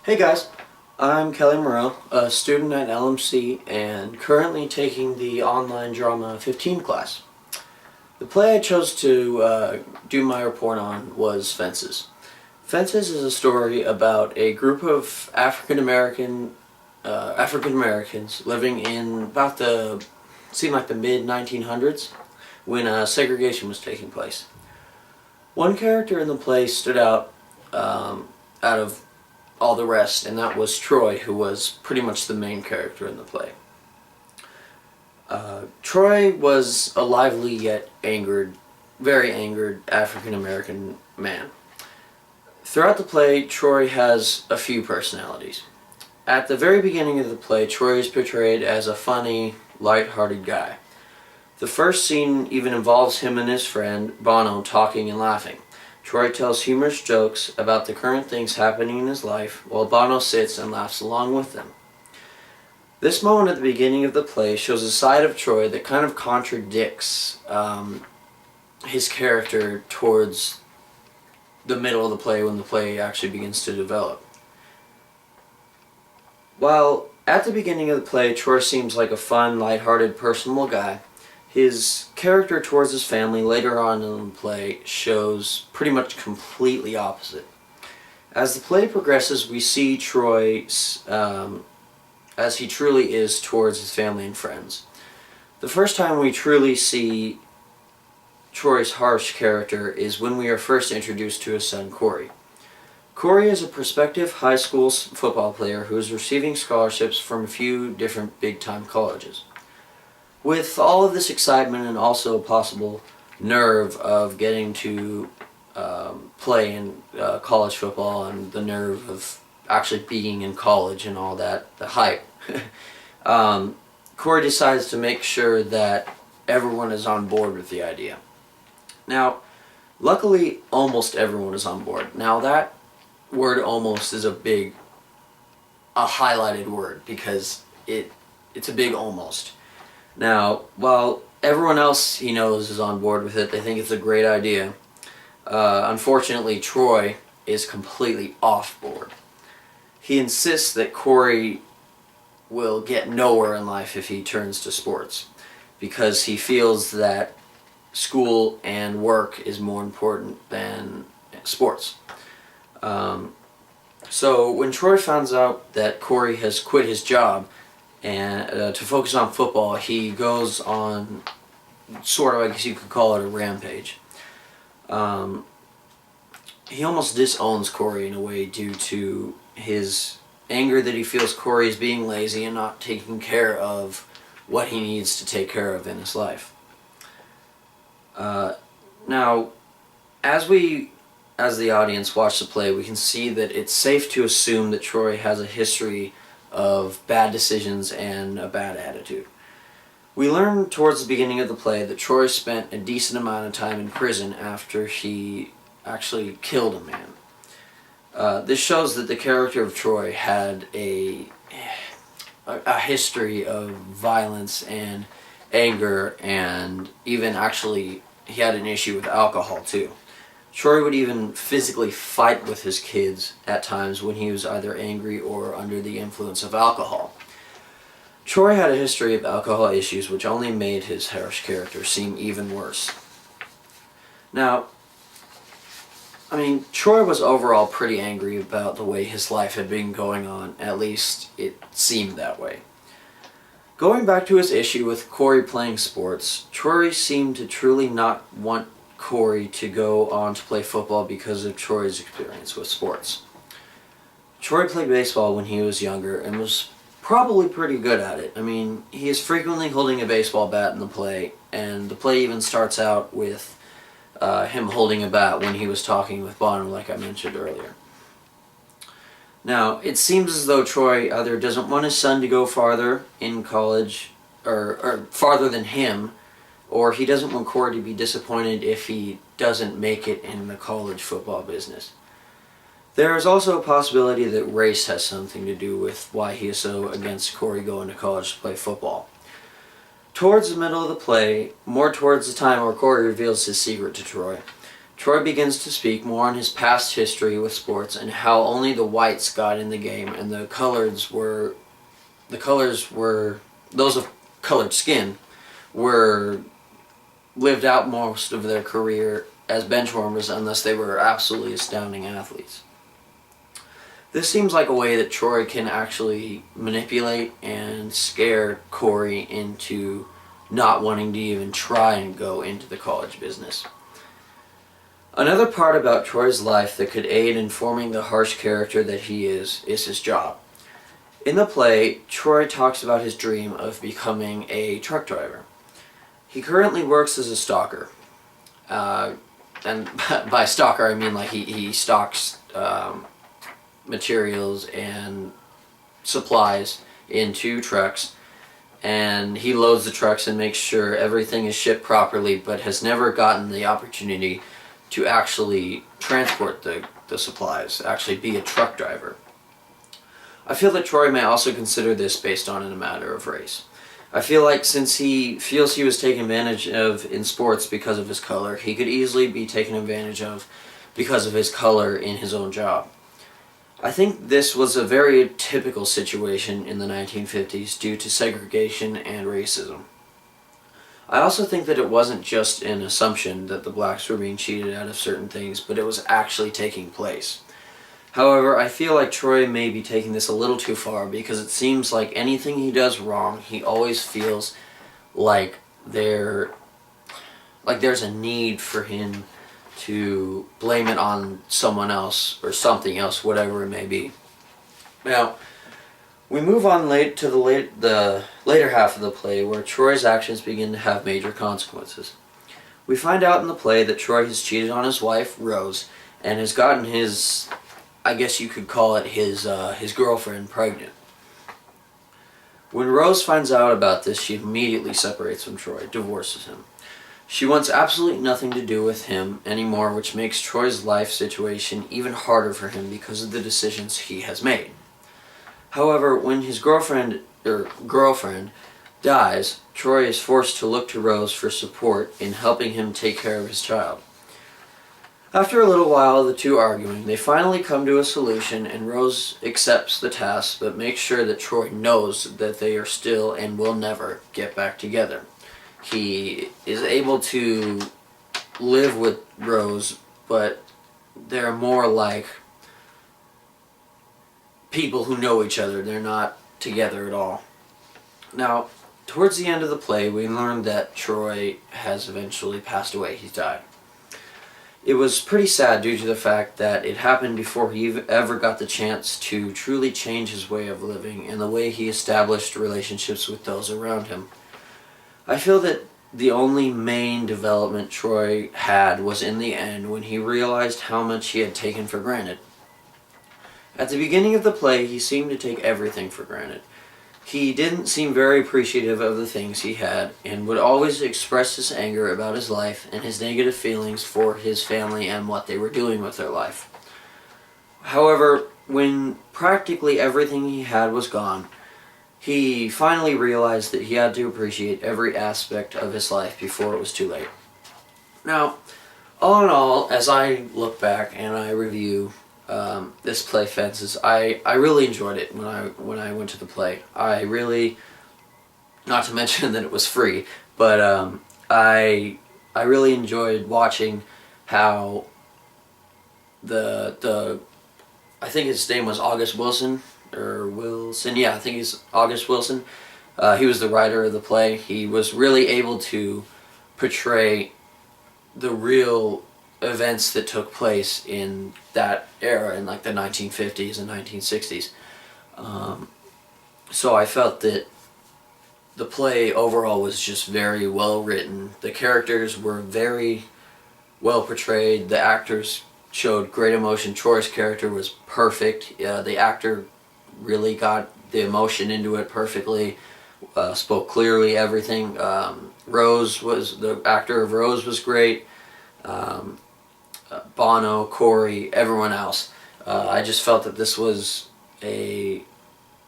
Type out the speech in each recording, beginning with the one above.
Hey guys, I'm Kelly Moreau, a student at LMC and currently taking the online drama 15 class. The play I chose to do my report on was Fences. Fences is a story about a group of African Americans living in about seemed like the mid 1900s when segregation was taking place. One character in the play stood out of all the rest, and that was Troy, who was pretty much the main character in the play. Troy was a lively yet very angered African American man. Throughout the play, Troy has a few personalities. At the very beginning of the play, Troy is portrayed as a funny, light-hearted guy. The first scene even involves him and his friend, Bono, talking and laughing. Troy tells humorous jokes about the current things happening in his life, while Bono sits and laughs along with them. This moment at the beginning of the play shows a side of Troy that kind of contradicts his character towards the middle of the play when the play actually begins to develop. While at the beginning of the play, Troy seems like a fun, lighthearted, personable guy, his character towards his family later on in the play shows pretty much completely opposite. As the play progresses, we see Troy as he truly is towards his family and friends. The first time we truly see Troy's harsh character is when we are first introduced to his son Corey. Corey is a prospective high school football player who is receiving scholarships from a few different big-time colleges. With all of this excitement and also a possible nerve of getting to play in college football and the nerve of actually being in college and all that, the hype, Corey decides to make sure that everyone is on board with the idea. Now, luckily, almost everyone is on board. Now, that word almost is a highlighted word because it's a big almost. Now, while everyone else he knows is on board with it, they think it's a great idea. Unfortunately, Troy is completely off board. He insists that Corey will get nowhere in life if he turns to sports because he feels that school and work is more important than sports. So when Troy finds out that Corey has quit his job and to focus on football, he goes on sort of, I guess you could call it, a rampage. He almost disowns Corey in a way due to his anger that he feels Corey is being lazy and not taking care of what he needs to take care of in his life. Now, as the audience watch the play, we can see that it's safe to assume that Troy has a history of bad decisions and a bad attitude. We learn towards the beginning of the play that Troy spent a decent amount of time in prison after he actually killed a man. This shows that the character of Troy had a history of violence and anger, and even actually he had an issue with alcohol too. Troy would even physically fight with his kids at times when he was either angry or under the influence of alcohol. Troy had a history of alcohol issues which only made his harsh character seem even worse. Now, Troy was overall pretty angry about the way his life had been going on, at least it seemed that way. Going back to his issue with Corey playing sports, Troy seemed to truly not want Corey to go on to play football because of Troy's experience with sports. Troy played baseball when he was younger and was probably pretty good at it. He is frequently holding a baseball bat in the play, and the play even starts out with him holding a bat when he was talking with Bono, like I mentioned earlier. Now, it seems as though Troy either doesn't want his son to go farther in college, or farther than him, or he doesn't want Corey to be disappointed if he doesn't make it in the college football business. There is also a possibility that race has something to do with why he is so against Corey going to college to play football. Towards the middle of the play, more towards the time where Corey reveals his secret to Troy, Troy begins to speak more on his past history with sports and how only the whites got in the game and the colors were those of colored skin were lived out most of their career as benchwarmers unless they were absolutely astounding athletes. This seems like a way that Troy can actually manipulate and scare Corey into not wanting to even try and go into the college business. Another part about Troy's life that could aid in forming the harsh character that he is his job. In the play, Troy talks about his dream of becoming a truck driver. He currently works as a stalker. And by stalker, I mean like he stocks materials and supplies into trucks, and he loads the trucks and makes sure everything is shipped properly, but has never gotten the opportunity to actually transport the supplies, actually be a truck driver. I feel that Troy may also consider this based on a matter of race. I feel like since he feels he was taken advantage of in sports because of his color, he could easily be taken advantage of because of his color in his own job. I think this was a very typical situation in the 1950s due to segregation and racism. I also think that it wasn't just an assumption that the blacks were being cheated out of certain things, but it was actually taking place. However, I feel like Troy may be taking this a little too far because it seems like anything he does wrong, he always feels like there's a need for him to blame it on someone else or something else, whatever it may be. Now, we move on to the later half of the play where Troy's actions begin to have major consequences. We find out in the play that Troy has cheated on his wife, Rose, and has gotten his, I guess you could call it his girlfriend, pregnant. When Rose finds out about this, she immediately separates from Troy, divorces him. She wants absolutely nothing to do with him anymore, which makes Troy's life situation even harder for him because of the decisions he has made. However, when his girlfriend dies, Troy is forced to look to Rose for support in helping him take care of his child. After a little while of the two arguing, they finally come to a solution and Rose accepts the task but makes sure that Troy knows that they are still and will never get back together. He is able to live with Rose, but they're more like people who know each other. They're not together at all. Now, towards the end of the play, we learn that Troy has eventually passed away. He's died. It was pretty sad due to the fact that it happened before he ever got the chance to truly change his way of living and the way he established relationships with those around him. I feel that the only main development Troy had was in the end when he realized how much he had taken for granted. At the beginning of the play, he seemed to take everything for granted. He didn't seem very appreciative of the things he had and would always express his anger about his life and his negative feelings for his family and what they were doing with their life. However, when practically everything he had was gone, he finally realized that he had to appreciate every aspect of his life before it was too late. Now, all in all, as I look back and I review this play, Fences, I really enjoyed it when I went to the play. I really, not to mention that it was free, but I really enjoyed watching how I think his name was August Wilson. Yeah, I think he's August Wilson. He was the writer of the play. He was really able to portray the real events that took place in that era, in like the 1950s and 1960s. So I felt that the play overall was just very well written. The characters were very well portrayed. The actors showed great emotion. Troy's character was perfect. The actor really got the emotion into it perfectly, spoke clearly, everything. The actor of Rose was great. Bono, Corey, everyone else. I just felt that this was a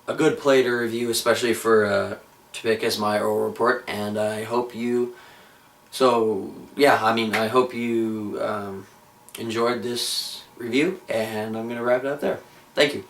good play to review, especially to pick as my oral report, and I hope you... I hope you enjoyed this review, and I'm going to wrap it up there. Thank you.